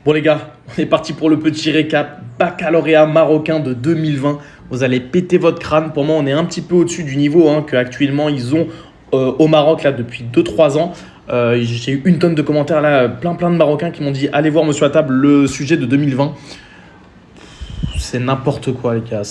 Bon les gars, on est parti pour le petit récap. Baccalauréat marocain de 2020. Vous allez péter votre crâne. Pour moi, on est un petit peu au-dessus du niveau qu'actuellement ils ont au Maroc là, depuis 2-3 ans. J'ai eu une tonne de commentaires là, plein de Marocains qui m'ont dit allez voir Monsieur à table le sujet de 2020. C'est n'importe quoi les gars.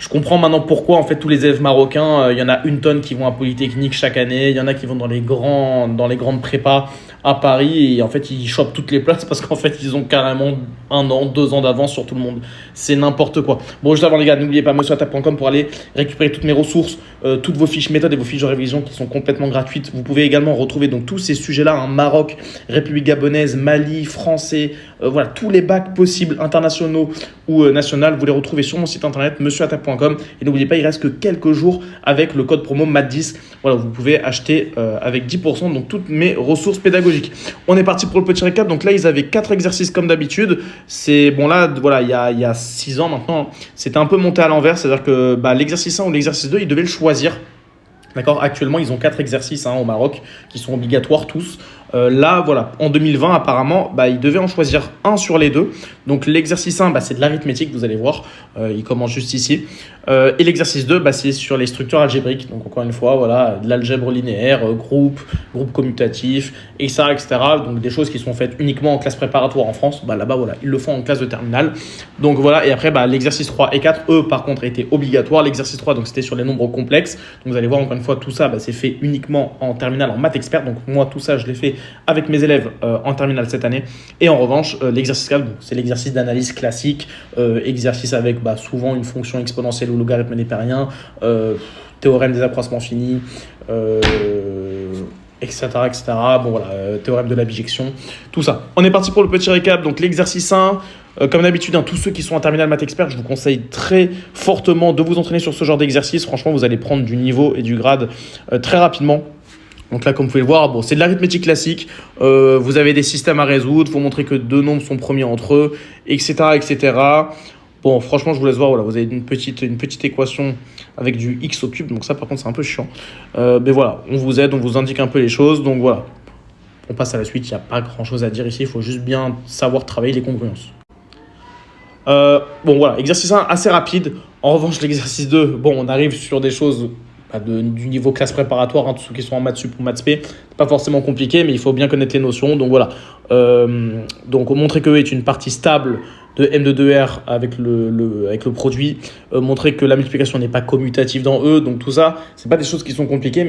Je comprends maintenant pourquoi en fait tous les élèves marocains, il y en a une tonne qui vont à Polytechnique chaque année, il y en a qui vont dans les grandes prépas à Paris et en fait ils chopent toutes les places parce qu'en fait ils ont carrément 1 an, 2 ans d'avance sur tout le monde. C'est n'importe quoi. Bon, juste avant les gars, n'oubliez pas monsieurtap.com pour aller récupérer toutes mes ressources, toutes vos fiches méthodes et vos fiches de révision qui sont complètement gratuites. Vous pouvez également retrouver donc tous ces sujets-là, Maroc, République gabonaise, Mali, français, voilà tous les bacs possibles internationaux ou national, vous les retrouvez sur mon site internet monsieurtap.com et n'oubliez pas, il reste que quelques jours avec le code promo MAT10. Voilà, vous pouvez acheter avec 10% donc toutes mes ressources pédagogiques. On est parti pour le petit récap. Donc là, ils avaient 4 exercices comme d'habitude. C'est bon là, voilà, il y a 6 ans maintenant, c'était un peu monté à l'envers, c'est-à-dire que l'exercice 1 ou l'exercice 2, ils devaient le choisir. D'accord. Actuellement, ils ont 4 exercices au Maroc qui sont obligatoires tous. Là, voilà, en 2020, apparemment, ils devaient en choisir un sur les deux. Donc, l'exercice 1, c'est de l'arithmétique, vous allez voir. Il commence juste ici. Et l'exercice 2, c'est sur les structures algébriques. Donc, encore une fois, voilà, de l'algèbre linéaire, groupe commutatif, etc., etc. Donc, des choses qui sont faites uniquement en classe préparatoire en France. Là-bas, voilà, ils le font en classe de terminale. Donc, voilà. Et après, l'exercice 3 et 4, eux, par contre, étaient obligatoires. L'exercice 3, donc, c'était sur les nombres complexes. Donc, vous allez voir, encore une fois, tout ça, c'est fait uniquement en terminale, en maths expert. Donc, moi, tout ça, je l'ai fait avec mes élèves en terminale cette année. Et en revanche, l'exercice 4, c'est l'exercice d'analyse classique, exercice avec souvent une fonction exponentielle ou logarithme népérien, théorème des accroissements finis, etc. Bon voilà, théorème de la bijection, tout ça. On est parti pour le petit récap. Donc l'exercice 1, comme d'habitude, tous ceux qui sont en terminale maths expert, je vous conseille très fortement de vous entraîner sur ce genre d'exercice. Franchement, vous allez prendre du niveau et du grade très rapidement. Donc là, comme vous pouvez le voir, c'est de l'arithmétique classique. Vous avez des systèmes à résoudre. Il faut montrer que 2 nombres sont premiers entre eux, etc., etc. Bon, franchement, je vous laisse voir. Voilà, vous avez une petite équation avec du x au cube. Donc ça, par contre, c'est un peu chiant. Mais voilà, on vous aide, on vous indique un peu les choses. Donc voilà, on passe à la suite. Il n'y a pas grand-chose à dire ici. Il faut juste bien savoir travailler les congruences. Bon, voilà, exercice 1 assez rapide. En revanche, l'exercice 2, on arrive sur des choses du niveau classe préparatoire, tous ceux qui sont en maths sup ou maths spé, c'est pas forcément compliqué, mais il faut bien connaître les notions. Donc voilà, donc montrer que E est une partie stable de M de 2R avec le produit, montrer que la multiplication n'est pas commutative dans E, donc tout ça, c'est pas des choses qui sont compliquées.